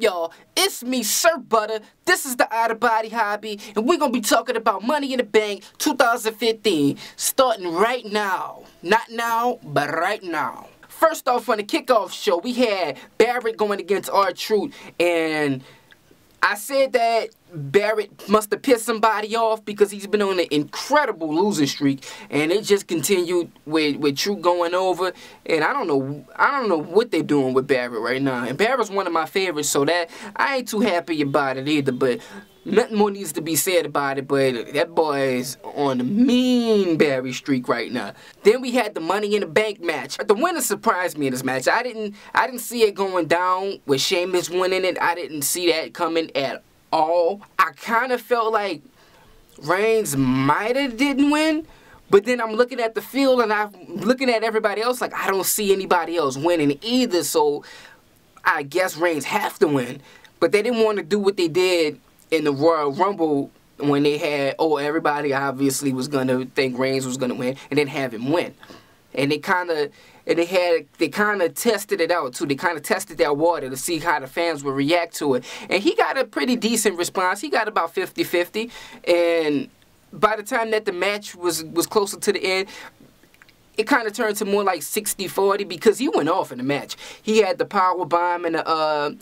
y'all? It's me, Sir Butter. This is the Out of Body Hobby, and we're gonna be talking about Money in the Bank 2015, starting right now. Not now, but right now. First off, on the kickoff show, we had Barrett going against R-Truth, and I said that Barrett must have pissed somebody off because he's been on an incredible losing streak, and it just continued with Truth going over. And I don't know what they're doing with Barrett right now. And Barrett's one of my favorites, so that I ain't too happy about it either. But nothing more needs to be said about it. But that boy is on a mean Barry streak right now. Then we had the Money in the Bank match. The winner surprised me in this match. I didn't see it going down with Sheamus winning it. I didn't see that coming at all. I kind of felt like Reigns might have didn't win, but then I'm looking at the field and I'm looking at everybody else like I don't see anybody else winning either, so I guess Reigns have to win. But they didn't want to do what they did in the Royal Rumble when they had, everybody obviously was going to think Reigns was going to win and then have him win. And they kind of tested it out too. They kind of tested that water to see how the fans would react to it. And he got a pretty decent response. He got about 50-50. And by the time that the match was closer to the end, it kind of turned to more like 60-40 because he went off in the match. He had the power bomb and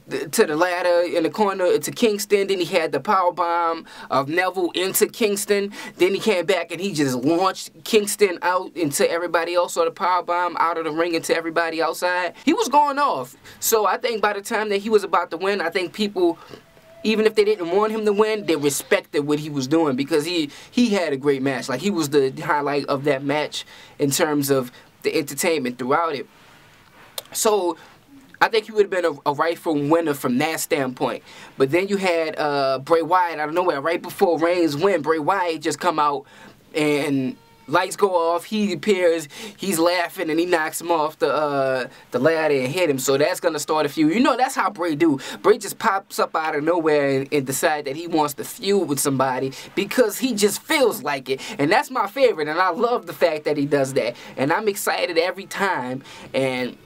to the ladder in the corner to Kingston. Then he had the power bomb of Neville into Kingston. Then he came back and he just launched Kingston out into everybody else, or the power bomb out of the ring into everybody outside. He was going off. So I think by the time that he was about to win, I think people, even if they didn't want him to win, they respected what he was doing because he had a great match. Like, he was the highlight of that match in terms of the entertainment throughout it. So I think he would have been a rightful winner from that standpoint. But then you had Bray Wyatt out of nowhere. Right before Reigns win, Bray Wyatt just come out and lights go off. He appears, he's laughing, and he knocks him off the ladder and hit him. So that's going to start a feud. You know, that's how Bray do. Bray just pops up out of nowhere and decide that he wants to feud with somebody because he just feels like it. And that's my favorite, and I love the fact that he does that. And I'm excited every time. And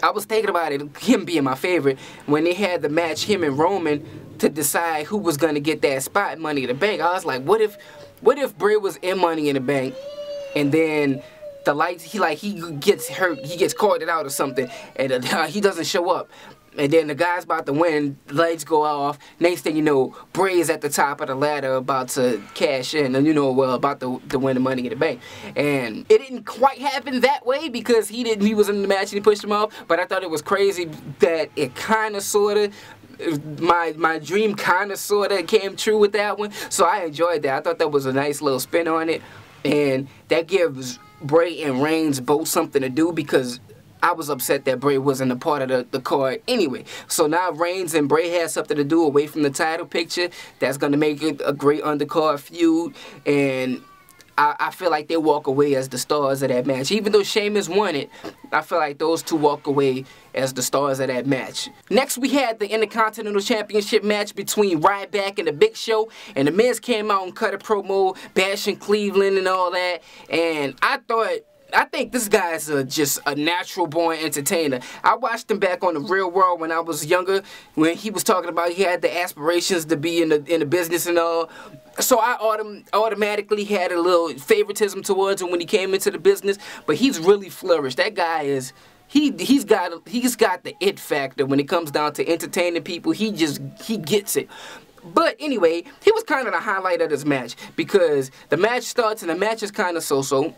I was thinking about it, him being my favorite, when they had the match, him and Roman, to decide who was going to get that spot in Money in the Bank. I was like, what if Bray was in Money in the Bank, and then the lights, he gets hurt, he gets carded out or something, and he doesn't show up. And then the guy's about to win, lights go off. Next thing you know, Bray is at the top of the ladder about to cash in, and about to win the Money in the Bank. And it didn't quite happen that way because he was in the match and he pushed him off. But I thought it was crazy that it kind of sort of, my dream kind of sort of came true with that one. So I enjoyed that. I thought that was a nice little spin on it, and that gives Bray and Reigns both something to do because I was upset that Bray wasn't a part of the card anyway. So now Reigns and Bray had something to do away from the title picture. That's going to make it a great undercard feud. And I feel like they walk away as the stars of that match. Even though Sheamus won it, I feel like those two walk away as the stars of that match. Next, we had the Intercontinental Championship match between Ryback and The Big Show. And The Miz came out and cut a promo, bashing Cleveland and all that. And I think this guy is just a natural-born entertainer. I watched him back on The Real World when I was younger, when he was talking about he had the aspirations to be in the business and all. So I automatically had a little favoritism towards him when he came into the business. But he's really flourished. That guy is, he's got the it factor when it comes down to entertaining people. He gets it. But anyway, he was kind of the highlight of this match because the match starts and the match is kind of so-so.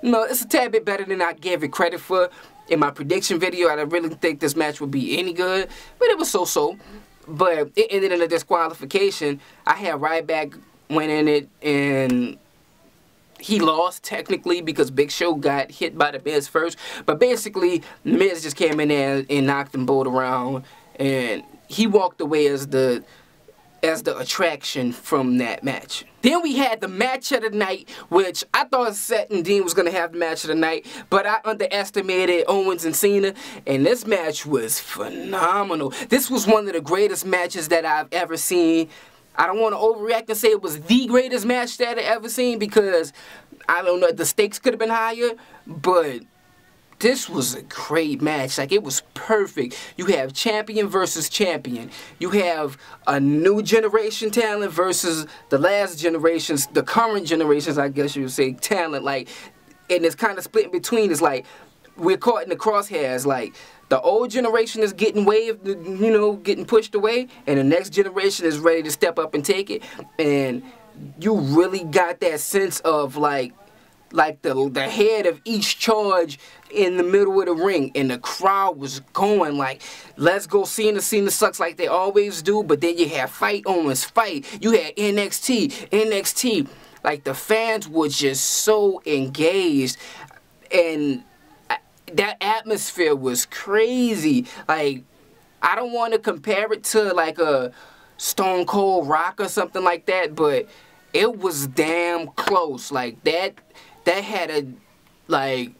No, it's a tad bit better than I gave it credit for in my prediction video. I didn't really think this match would be any good, but it was so-so. But it ended in a disqualification. I had Ryback winning it, and he lost technically because Big Show got hit by The Miz first. But basically, The Miz just came in there and knocked them both around, and he walked away as the attraction from that match. Then we had the match of the night, which I thought Seth and Dean was going to have the match of the night, but I underestimated Owens and Cena, and this match was phenomenal. This was one of the greatest matches that I've ever seen. I don't want to overreact and say it was the greatest match that I've ever seen because, I don't know, the stakes could have been higher, but this was a great match. Like, it was perfect. You have champion versus champion. You have a new generation talent versus the last generation's, the current generations, I guess you would say, talent. Like, and it's kind of split in between. It's like we're caught in the crosshairs. Like, the old generation is getting waved, you know, getting pushed away, and the next generation is ready to step up and take it. And you really got that sense of like the head of each charge in the middle of the ring, and the crowd was going like, let's go Cena. Cena sucks like they always do. But then you had Fight Owens fight. You had NXT. Like, the fans were just so engaged, and that atmosphere was crazy. Like, I don't want to compare it to like a Stone Cold Rock or something like that, but it was damn close. Like, that had a, like,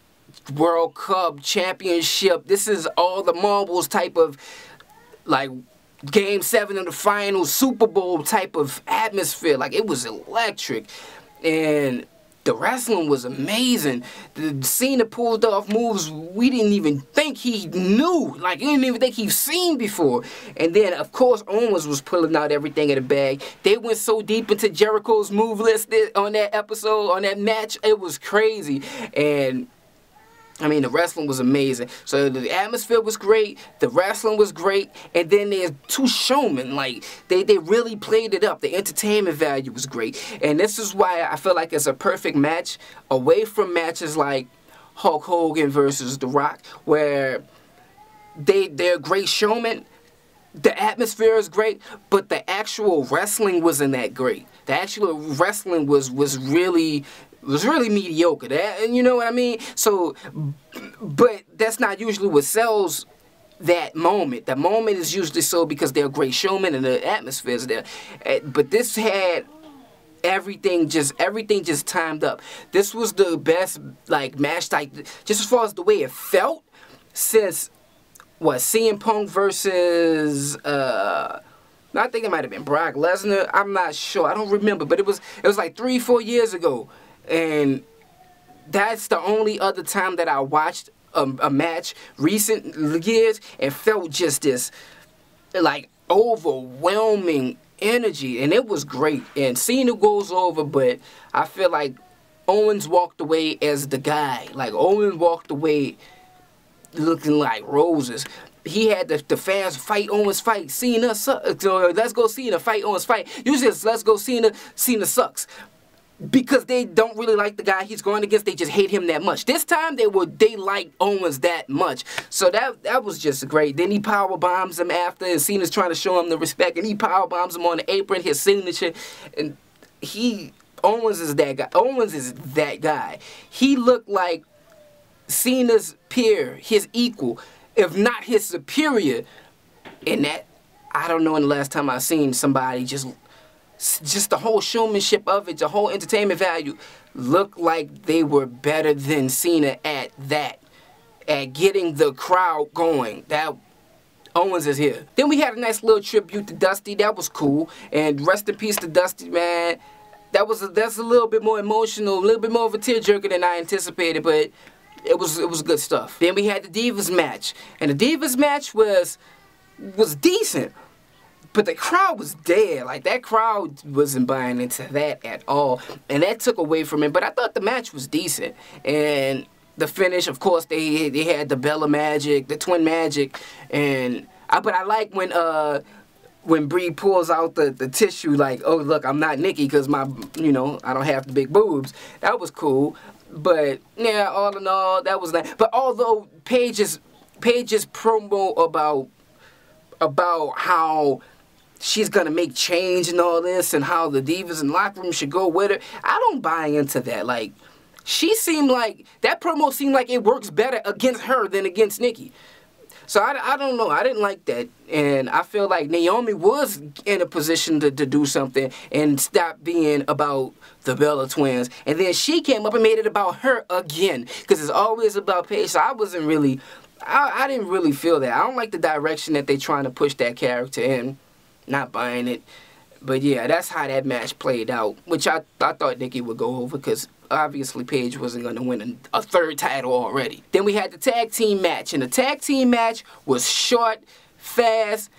World Cup championship. This is all the marbles type of, like, Game 7 of the finals, Super Bowl type of atmosphere. Like, it was electric. And the wrestling was amazing. The Cena pulled off moves we didn't even think he knew. Like, you didn't even think he's seen before. And then, of course, Owens was pulling out everything in the bag. They went so deep into Jericho's move list on that episode, on that match. It was crazy. And I mean, the wrestling was amazing. So the atmosphere was great, the wrestling was great, and then there's two showmen. Like, they really played it up. The entertainment value was great. And this is why I feel like it's a perfect match away from matches like Hulk Hogan versus The Rock, where they're great showmen. The atmosphere is great, but the actual wrestling wasn't that great. The actual wrestling was really mediocre. And you know what I mean? So, but that's not usually what sells that moment. The moment is usually sold because they're great showmen and the atmosphere is there. But this had everything just timed up. This was the best, like, match, like, just as far as the way it felt since what, CM Punk versus I think it might have been Brock Lesnar. I'm not sure. I don't remember, but it was like 3-4 years ago. And that's the only other time that I watched a match recent years and felt just this, like, overwhelming energy. And it was great. And Cena goes over, but I feel like Owens walked away as the guy. Like, Owens walked away looking like roses. He had the fans fight Owens, fight Cena. So let's go Cena, fight Owens, fight. Usually it's let's go Cena, Cena sucks. Because they don't really like the guy he's going against, they just hate him that much. This time they like Owens that much. So that was just great. Then he power bombs him after, and Cena's trying to show him the respect, and he power bombs him on the apron, his signature, and Owens is that guy. Owens is that guy. He looked like Cena's peer, his equal, if not his superior. And that, I don't know when the last time I've seen somebody just the whole showmanship of it, the whole entertainment value, looked like they were better than Cena at that, at getting the crowd going. That Owens is here. Then we had a nice little tribute to Dusty. That was cool. And rest in peace to Dusty, man. That's a little bit more emotional, a little bit more of a tearjerker than I anticipated, but it was good stuff. Then we had the Divas match, and the Divas match was decent. But the crowd was dead. Like, that crowd wasn't buying into that at all. And that took away from it. But I thought the match was decent. And the finish, of course, they had the Bella Magic, the Twin Magic. But I like when Brie pulls out the tissue, like, oh, look, I'm not Nikki because I don't have the big boobs. That was cool. But, yeah, all in all, that was nice. But although Paige's promo about how she's gonna make change and all this, and how the divas in the locker room should go with her, I don't buy into that. Like, that promo seemed like it works better against her than against Nikki. So I don't know. I didn't like that. And I feel like Naomi was in a position to do something and stop being about the Bella Twins. And then she came up and made it about her again, because it's always about Paige. So I didn't really feel that. I don't like the direction that they're trying to push that character in. Not buying it. But yeah, that's how that match played out, which I thought Nikki would go over because obviously Paige wasn't going to win a third title already. Then we had the tag team match, and the tag team match was short, fast,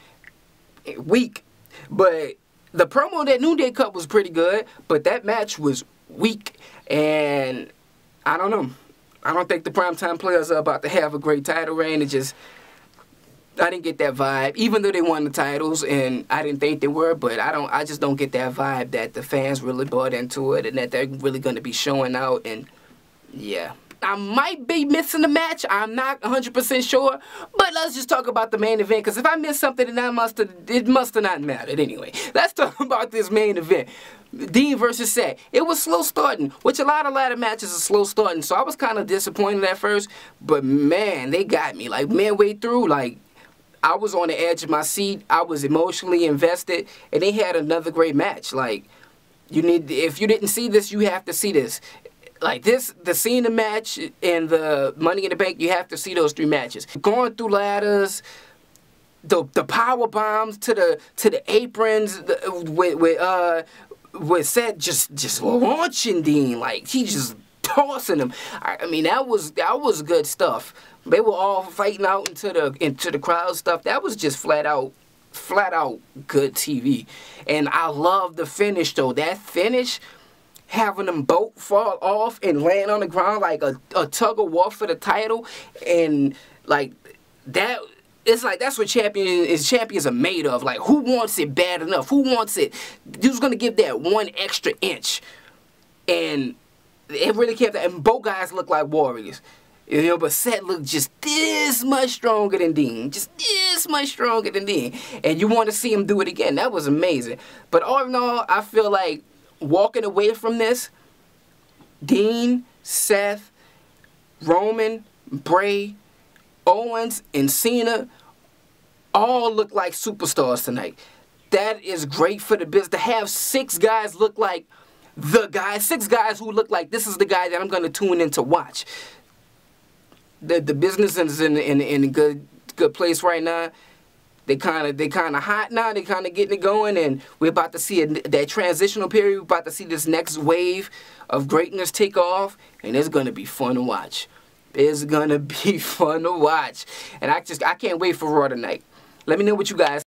weak. But the promo that New Day cut was pretty good, but that match was weak. And I don't know. I don't think the Primetime Players are about to have a great title reign. It just, I didn't get that vibe, even though they won the titles, and I didn't think they were, but I just don't get that vibe that the fans really bought into it and that they're really going to be showing out, and yeah. I might be missing the match, I'm not 100% sure, but let's just talk about the main event, because if I missed something, then it must have not mattered anyway. Let's talk about this main event. Dean versus Seth. It was slow starting, which a lot of ladder matches are slow starting, so I was kind of disappointed at first, but man, they got me, like, midway through, like, I was on the edge of my seat. I was emotionally invested, and they had another great match. Like, if you didn't see this, you have to see this. Like this, the Cena match and the Money in the Bank, you have to see those three matches. Going through ladders, the power bombs to the aprons, with Seth just launching Dean, like he just tossing him. I mean, that was good stuff. They were all fighting out into the crowd stuff. That was just flat out good TV. And I love the finish though. That finish, having them both fall off and land on the ground like a tug of war for the title, and like that. It's like that's what champions are made of. Like, who wants it bad enough? Who wants it? Who's gonna give that one extra inch? And it really kept that. And both guys look like warriors. You know, but Seth looked just this much stronger than Dean. Just this much stronger than Dean. And you want to see him do it again. That was amazing. But all in all, I feel like walking away from this, Dean, Seth, Roman, Bray, Owens, and Cena all look like superstars tonight. That is great for the business. To have 6 guys look like the guy. 6 guys who look like this is the guy that I'm going to tune in to watch. The business is in a good place right now. They kind of hot now. They kind of getting it going, and we're about to see that transitional period. We're about to see this next wave of greatness take off, and it's gonna be fun to watch. It's gonna be fun to watch, and I can't wait for Raw tonight. Let me know what you guys